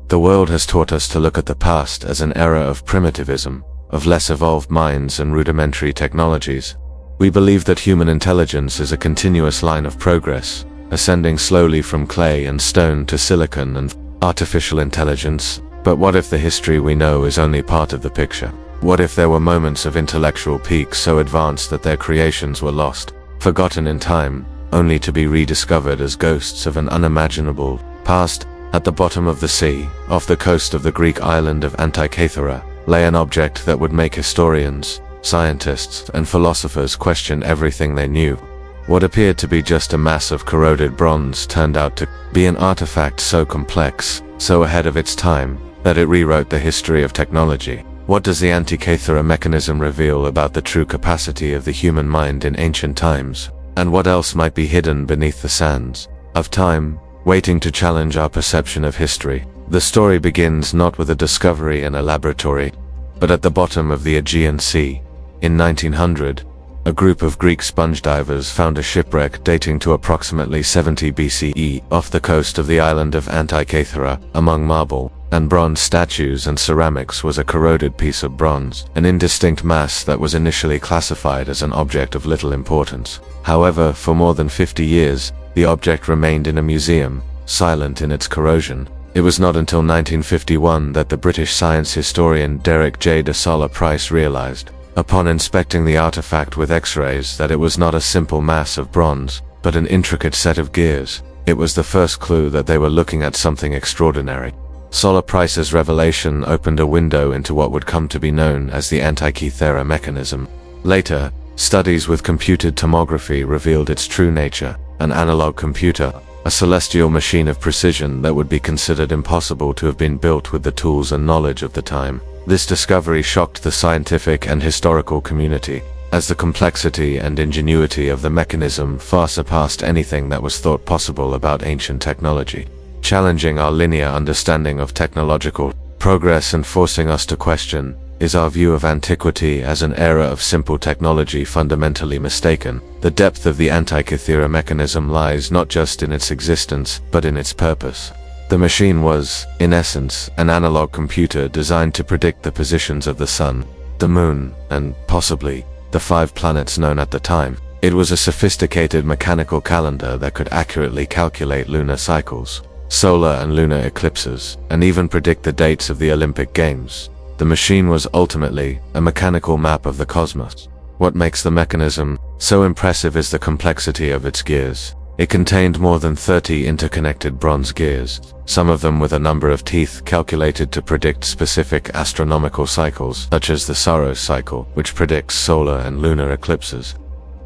The world has taught us to look at the past as an era of primitivism, of less evolved minds and rudimentary technologies. We believe that human intelligence is a continuous line of progress, ascending slowly from clay and stone to silicon and artificial intelligence. But what if the history we know is only part of the picture? What if there were moments of intellectual peak so advanced that their creations were lost, forgotten in time, only to be rediscovered as ghosts of an unimaginable past? At the bottom of the sea, off the coast of the Greek island of Antikythera, lay an object that would make historians, scientists, and philosophers question everything they knew. What appeared to be just a mass of corroded bronze turned out to be an artifact so complex, so ahead of its time, that it rewrote the history of technology. What does the Antikythera Mechanism reveal about the true capacity of the human mind in ancient times? And what else might be hidden beneath the sands of time, waiting to challenge our perception of history? The story begins not with a discovery in a laboratory, but at the bottom of the Aegean Sea. In 1900, a group of Greek sponge divers found a shipwreck dating to approximately 70 BCE off the coast of the island of Antikythera. Among marble and bronze statues and ceramics was a corroded piece of bronze, an indistinct mass that was initially classified as an object of little importance. However, for more than 50 years, the object remained in a museum, silent in its corrosion. It was not until 1951 that the British science historian Derek J. de Solla Price realized, upon inspecting the artifact with X-rays, that it was not a simple mass of bronze, but an intricate set of gears. It was the first clue that they were looking at something extraordinary. Solla Price's revelation opened a window into what would come to be known as the Antikythera Mechanism. Later, studies with computed tomography revealed its true nature: an analog computer, a celestial machine of precision that would be considered impossible to have been built with the tools and knowledge of the time. This discovery shocked the scientific and historical community, as the complexity and ingenuity of the mechanism far surpassed anything that was thought possible about ancient technology, challenging our linear understanding of technological progress and forcing us to question, is our view of antiquity as an era of simple technology fundamentally mistaken? The depth of the Antikythera Mechanism lies not just in its existence, but in its purpose. The machine was, in essence, an analog computer designed to predict the positions of the sun, the moon, and, possibly, the 5 planets known at the time. It was a sophisticated mechanical calendar that could accurately calculate lunar cycles, solar and lunar eclipses, and even predict the dates of the Olympic Games. The machine was ultimately a mechanical map of the cosmos. What makes the mechanism so impressive is the complexity of its gears. It contained more than 30 interconnected bronze gears, some of them with a number of teeth calculated to predict specific astronomical cycles, such as the Saros cycle, which predicts solar and lunar eclipses.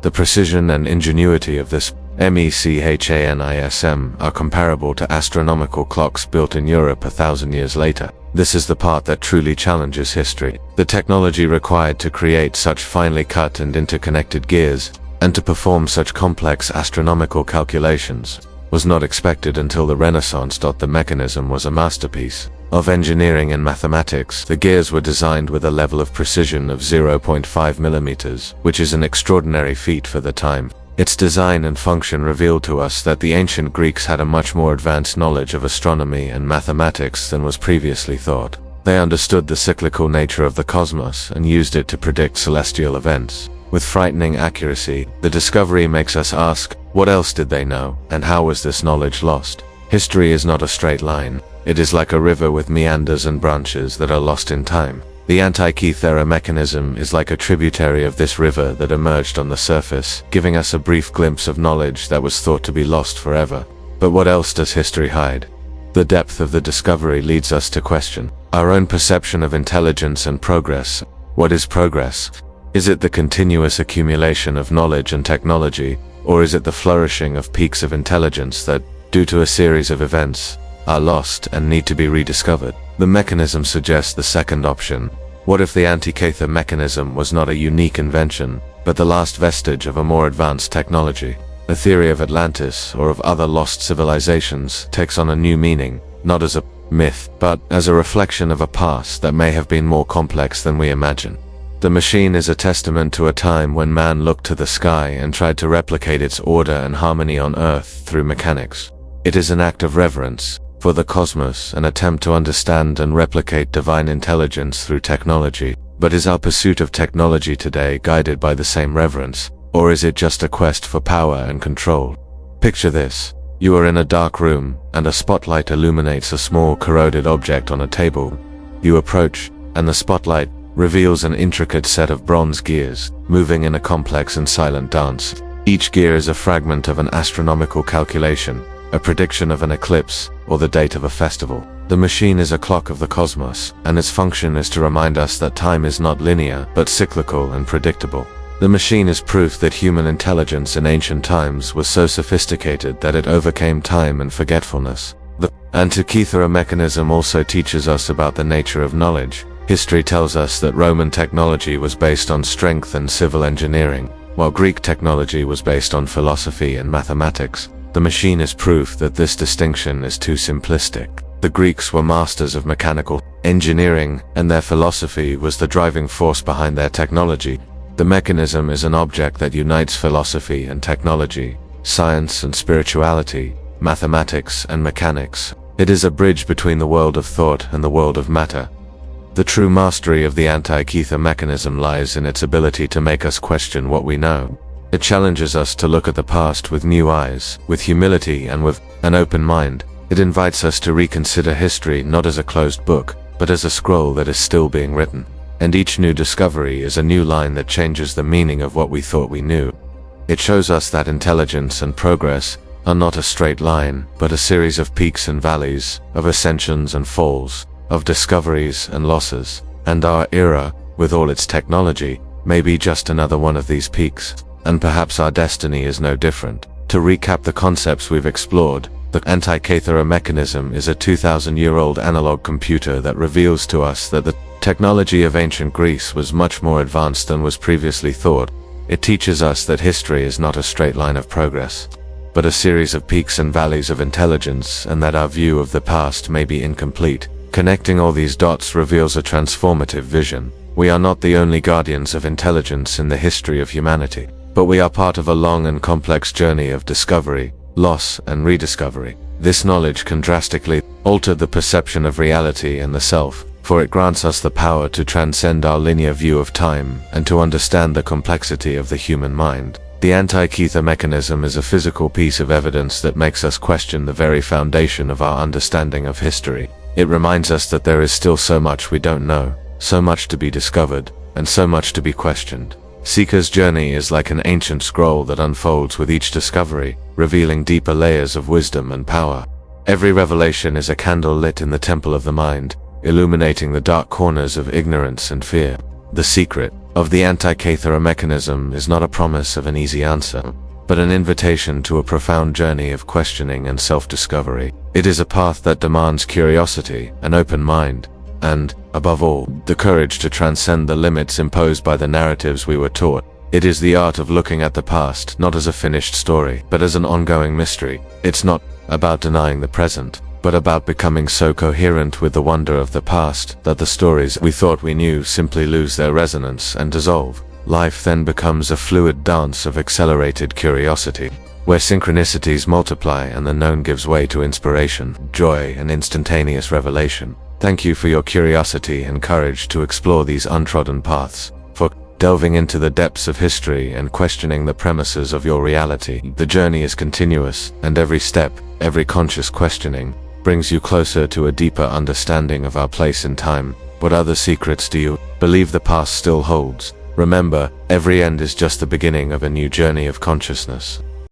The precision and ingenuity of this mechanism are comparable to astronomical clocks built in Europe 1,000 years later. This is the part that truly challenges history. The technology required to create such finely cut and interconnected gears, and to perform such complex astronomical calculations, was not expected until the Renaissance. The mechanism was a masterpiece of engineering and mathematics. The gears were designed with a level of precision of 0.5 millimeters, which is an extraordinary feat for the time. Its design and function revealed to us that the ancient Greeks had a much more advanced knowledge of astronomy and mathematics than was previously thought. They understood the cyclical nature of the cosmos and used it to predict celestial events with frightening accuracy. The discovery makes us ask, what else did they know, and how was this knowledge lost? History is not a straight line. It is like a river with meanders and branches that are lost in time. The Antikythera Mechanism is like a tributary of this river that emerged on the surface, giving us a brief glimpse of knowledge that was thought to be lost forever. But what else does history hide? The depth of the discovery leads us to question our own perception of intelligence and progress. What is progress? Is it the continuous accumulation of knowledge and technology, or is it the flourishing of peaks of intelligence that, due to a series of events, are lost and need to be rediscovered? The mechanism suggests the second option. What if the Antikythera Mechanism was not a unique invention, but the last vestige of a more advanced technology? The theory of Atlantis, or of other lost civilizations, takes on a new meaning, not as a myth, but as a reflection of a past that may have been more complex than we imagine. The machine is a testament to a time when man looked to the sky and tried to replicate its order and harmony on Earth through mechanics. It is an act of reverence, for the cosmos, an attempt to understand and replicate divine intelligence through technology. But is our pursuit of technology today guided by the same reverence, or is it just a quest for power and control? Picture this. You are in a dark room, and a spotlight illuminates a small corroded object on a table. You approach, and the spotlight reveals an intricate set of bronze gears, moving in a complex and silent dance. Each gear is a fragment of an astronomical calculation, a prediction of an eclipse, or the date of a festival. The machine is a clock of the cosmos, and its function is to remind us that time is not linear, but cyclical and predictable. The machine is proof that human intelligence in ancient times was so sophisticated that it overcame time and forgetfulness. The Antikythera Mechanism also teaches us about the nature of knowledge. History tells us that Roman technology was based on strength and civil engineering, while Greek technology was based on philosophy and mathematics. The machine is proof that this distinction is too simplistic. The Greeks were masters of mechanical engineering, and their philosophy was the driving force behind their technology. The mechanism is an object that unites philosophy and technology, science and spirituality, mathematics and mechanics. It is a bridge between the world of thought and the world of matter. The true mastery of the Antikythera Mechanism lies in its ability to make us question what we know. It challenges us to look at the past with new eyes, with humility and with an open mind. It invites us to reconsider history not as a closed book, but as a scroll that is still being written. And each new discovery is a new line that changes the meaning of what we thought we knew. It shows us that intelligence and progress are not a straight line, but a series of peaks and valleys, of ascensions and falls, of discoveries and losses. And our era, with all its technology, may be just another one of these peaks. And perhaps our destiny is no different. To recap the concepts we've explored, the Antikythera Mechanism is a 2,000-year-old analog computer that reveals to us that the technology of ancient Greece was much more advanced than was previously thought. It teaches us that history is not a straight line of progress, but a series of peaks and valleys of intelligence, and that our view of the past may be incomplete. Connecting all these dots reveals a transformative vision. We are not the only guardians of intelligence in the history of humanity, but we are part of a long and complex journey of discovery, loss, and rediscovery. This knowledge can drastically alter the perception of reality and the self, for it grants us the power to transcend our linear view of time and to understand the complexity of the human mind. The Antikythera Mechanism is a physical piece of evidence that makes us question the very foundation of our understanding of history. It reminds us that there is still so much we don't know, so much to be discovered, and so much to be questioned. Seeker's journey is like an ancient scroll that unfolds with each discovery, revealing deeper layers of wisdom and power. Every revelation is a candle lit in the temple of the mind, illuminating the dark corners of ignorance and fear. The secret of the Antikythera Mechanism is not a promise of an easy answer, but an invitation to a profound journey of questioning and self-discovery. It is a path that demands curiosity, an open mind, and, above all, the courage to transcend the limits imposed by the narratives we were taught. It is the art of looking at the past not as a finished story, but as an ongoing mystery. It's not about denying the present, but about becoming so coherent with the wonder of the past that the stories we thought we knew simply lose their resonance and dissolve. Life then becomes a fluid dance of accelerated curiosity, where synchronicities multiply and the known gives way to inspiration, joy, and instantaneous revelation. Thank you for your curiosity and courage to explore these untrodden paths, for delving into the depths of history and questioning the premises of your reality. The journey is continuous, and every step, every conscious questioning, brings you closer to a deeper understanding of our place in time. What other secrets do you believe the past still holds? Remember, every end is just the beginning of a new journey of consciousness.